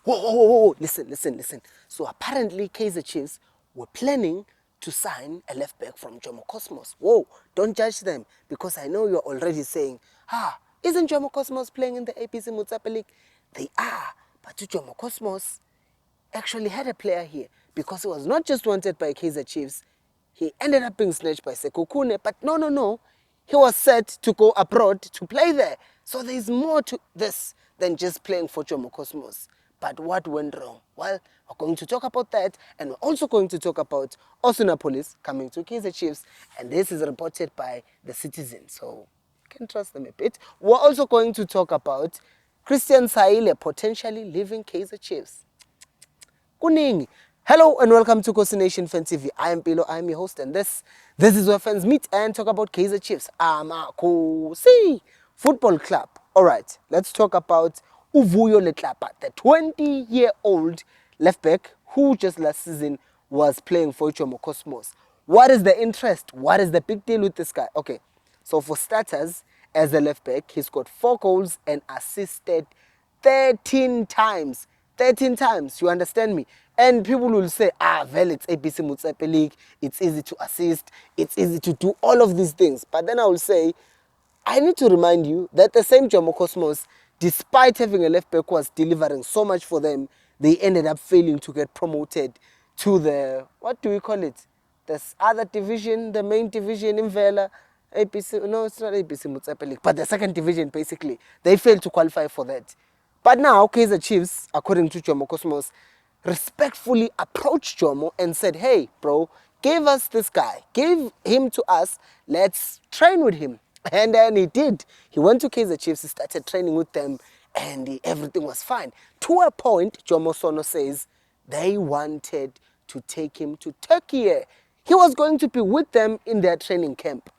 Whoa. Listen. So apparently Kaizer Chiefs were planning to sign a left back from Jomo Cosmos. Whoa, don't judge them, because I know you're already saying, isn't Jomo Cosmos playing in the APC Motsepe League? They are, but Jomo Cosmos actually had a player here, because he was not just wanted by Kaizer Chiefs, he ended up being snatched by Sekhukhune, but no. He was set to go abroad to play there. So there's more to this than just playing for Jomo Cosmos. But what went wrong? Well, we're going to talk about that, and we're also going to talk about Appollis coming to Kaizer Chiefs, and this is reported by the Citizen, so you can trust them a bit. We're also going to talk about Christian Saile potentially leaving Kaizer Chiefs. Kuningi. Hello and welcome to Khosi Nation Fan TV. I am Pilo, I am your host, and this is where fans meet and talk about Kaizer Chiefs. Khosi Football Club. Alright, let's talk about Uvuyo Letlapa, the 20-year-old left back who just last season was playing for Jomo Cosmos. What is the interest? What is the big deal with this guy? Okay, so for starters, as a left back, he scored 4 goals and assisted 13 times. 13 times, you understand me? And people will say, well, it's APC Motsepe League, it's easy to assist, it's easy to do all of these things. But then I will say, I need to remind you that the same Jomo Cosmos, despite having a left back who was delivering so much for them, they ended up failing to get promoted to the, what do we call it? This other division, the main division in Vela. APC, no, it's not APC Motsepe League, but the second division basically. They failed to qualify for that. But now, Kaizer Chiefs, according to Jomo Cosmos, respectfully approached Jomo and said, hey, bro, give us this guy. Give him to us. Let's train with him. And then he did. He went to Kaizer Chiefs, he started training with them, and everything was fine. To a point, Jomo Sono says, they wanted to take him to Turkey. He was going to be with them in their training camp.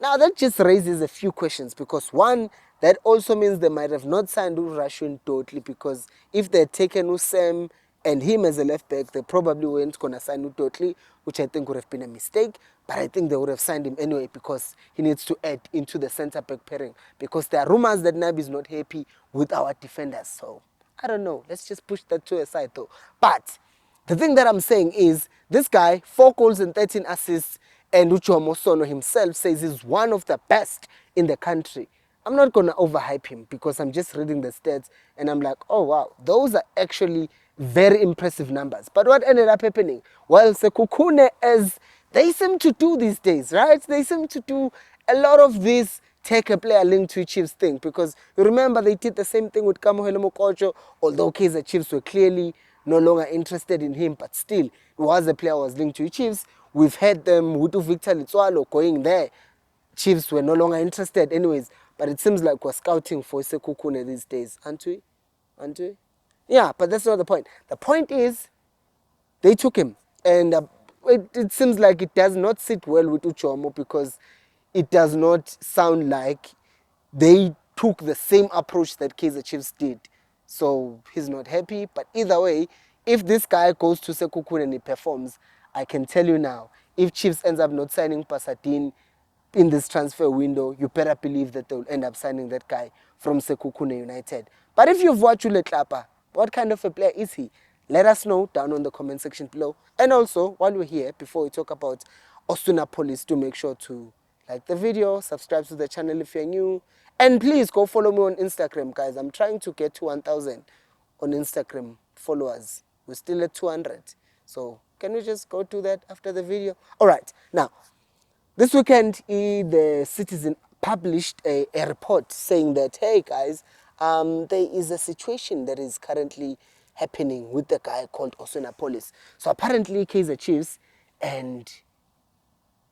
Now that just raises a few questions, because one, that also means they might have not signed Russian totally, because if they'd taken Usam and him as a left back, they probably weren't going to sign totally, which I think would have been a mistake. But I think they would have signed him anyway, because he needs to add into the centre back pairing, because there are rumors that Nabi is not happy with our defenders. So I don't know. Let's just push that to a side though. But the thing that I'm saying is, this guy, 4 goals and 13 assists, and Jomo Sono himself says he's one of the best in the country. I'm not going to overhype him, because I'm just reading the stats and I'm like, oh wow, those are actually very impressive numbers. But what ended up happening? Well, Sekhukhune, as they seem to do these days, right? They seem to do a lot of this take a player linked to Chiefs thing, because you remember they did the same thing with Kamohelo Mokocho, although Kaizer Chiefs were clearly no longer interested in him, but still, he was a player who was linked to Chiefs. We've had them, Hutu Victor Litswalo, going there. Chiefs were no longer interested anyways, but it seems like we're scouting for Sekhukhune these days, aren't we? Yeah, but that's not the point. The point is, they took him, and it seems like it does not sit well with Uchomo, because it does not sound like they took the same approach that Kaizer Chiefs did. So he's not happy, but either way, if this guy goes to Sekhukhune and he performs, I can tell you now, if Chiefs ends up not signing Pasadine in this transfer window, you better believe that they'll end up signing that guy from Sekhukhune United. But if you've watched Ule Klapa, what kind of a player is he? Let us know down on the comment section below. And also, while we're here, before we talk about Appollis, do make sure to like the video, subscribe to the channel if you're new, and please go follow me on Instagram, guys. I'm trying to get to 1,000 on Instagram followers. We're still at 200. So can we just go do that after the video? All right. Now, this weekend, the Citizen published a report saying that, hey guys, there is a situation that is currently happening with the guy called Appollis. So apparently Kaizer Chiefs and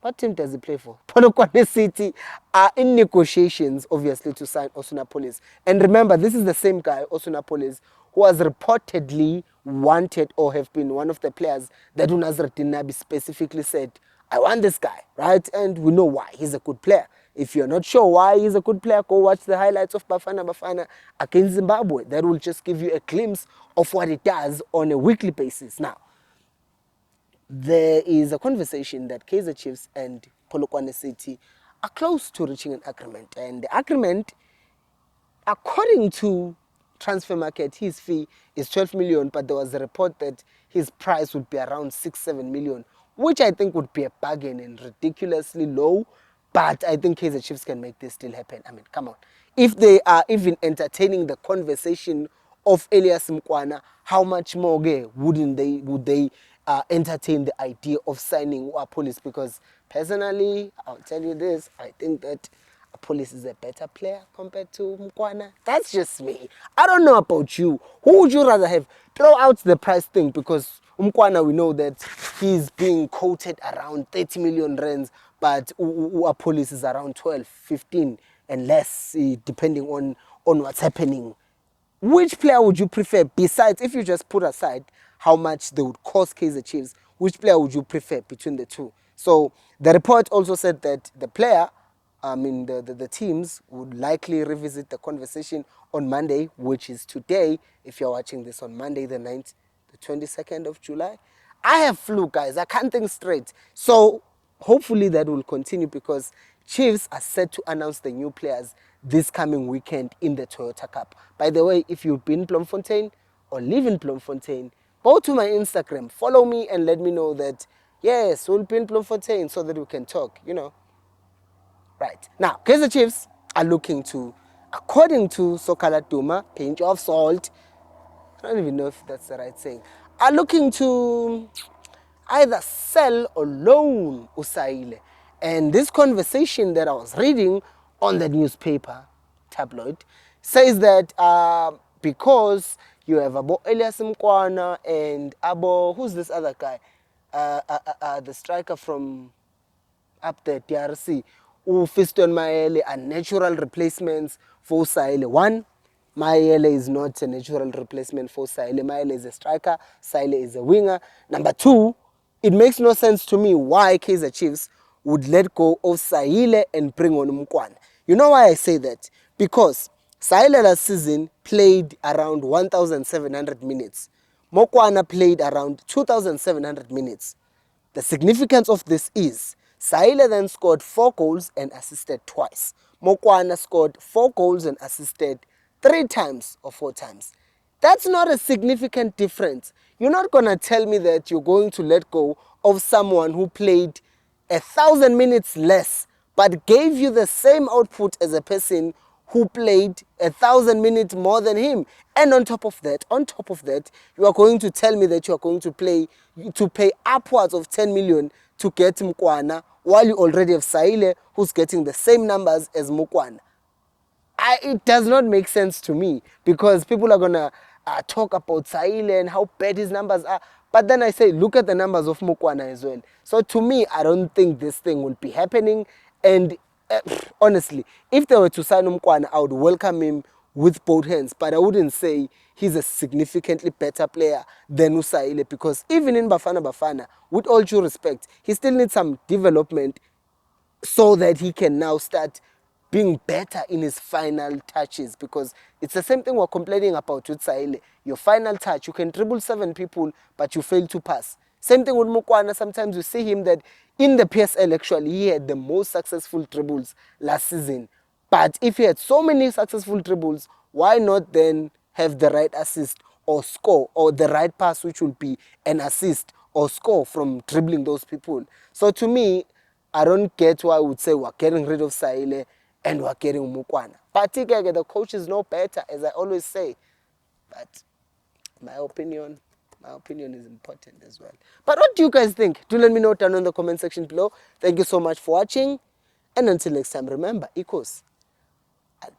what team does he play for? Polokwane City are in negotiations, obviously, to sign Appollis. And remember, this is the same guy, Appollis, who was reportedly wanted or have been one of the players that Unazratin Nabi specifically said, I want this guy, right? And we know why. He's a good player. If you're not sure why he's a good player, go watch the highlights of Bafana against Zimbabwe. That will just give you a glimpse of what he does on a weekly basis. Now, there is a conversation that Kaizer Chiefs and Polokwane City are close to reaching an agreement. And the agreement, according to transfer market, his fee is 12 million, but there was a report that his price would be around 6-7 million, which I think would be a bargain and ridiculously low. But I think Kaizer Chiefs can make this still happen. I mean, come on. If they are even entertaining the conversation of Elias Mkwana, how much more would they entertain the idea of signing Appollis? Because personally, I'll tell you this, I think that Appollis is a better player compared to Mkwana. That's just me. I don't know about you. Who would you rather have? Throw out the price thing, because Mkwana, we know that he's being quoted around 30 million rands, but Appollis is around 12, 15 and less, depending on what's happening. Which player would you prefer, besides, if you just put aside how much they would cost Kaizer Chiefs, which player would you prefer between the two? So the report also said that the player, the teams would likely revisit the conversation on Monday, which is today, if you're watching this on Monday the 9th, the 22nd of July. I have flu, guys. I can't think straight. So hopefully that will continue, because Chiefs are set to announce the new players this coming weekend in the Toyota Cup. By the way, if you've been Bloemfontein or live in Bloemfontein, go to my Instagram, follow me and let me know that, yes, we'll be in Bloemfontein so that we can talk, Right. Now, Kaizer Chiefs are looking to, according to Sokala Duma, pinch of salt, I don't even know if that's the right saying, are looking to either sell or loan Usaile. And this conversation that I was reading on the newspaper tabloid says that because you have Abo Elias Mkwana and Abo, who's this other guy? The striker from up there, DRC, who Fiston Maele are natural replacements for Saile. One, Maele is not a natural replacement for Saile. Maele is a striker, Saile is a winger. Number two, it makes no sense to me why Kaizer Chiefs would let go of Saile and bring on Mkwana. You know why I say that? Because Saile last season played around 1,700 minutes. Mokwana played around 2,700 minutes. The significance of this is Saile then scored 4 goals and assisted twice. Mokwana scored 4 goals and assisted 3 times or 4 times. That's not a significant difference. You're not going to tell me that you're going to let go of someone who played 1,000 minutes less but gave you the same output as a person who played 1,000 minutes more than him. And on top of that, you are going to tell me that you are going to pay upwards of 10 million to get Mkwana, while you already have Saile, who's getting the same numbers as Mkwana. It does not make sense to me, because people are going to talk about Saile and how bad his numbers are. But then I say, look at the numbers of Mkwana as well. So to me, I don't think this thing will be happening. And honestly, if they were to sign Mkwana, I would welcome him with both hands. But I wouldn't say he's a significantly better player than Usaile, because even in Bafana, with all due respect, he still needs some development so that he can now start being better in his final touches. Because it's the same thing we're complaining about with Saile. Your final touch, you can dribble 7 people, but you fail to pass. Same thing with Mkwana. Sometimes you see him that in the PSL, actually, he had the most successful dribbles last season. But if he had so many successful dribbles, why not then have the right assist or score, or the right pass, which will be an assist or score from dribbling those people? So to me, I don't get why I would say we're getting rid of Saile and we're getting Mkwana. But the coaches know better, as I always say. But my opinion is important as well. But what do you guys think? Do let me know down in the comment section below. Thank you so much for watching. And until next time, remember, Khosi, I'll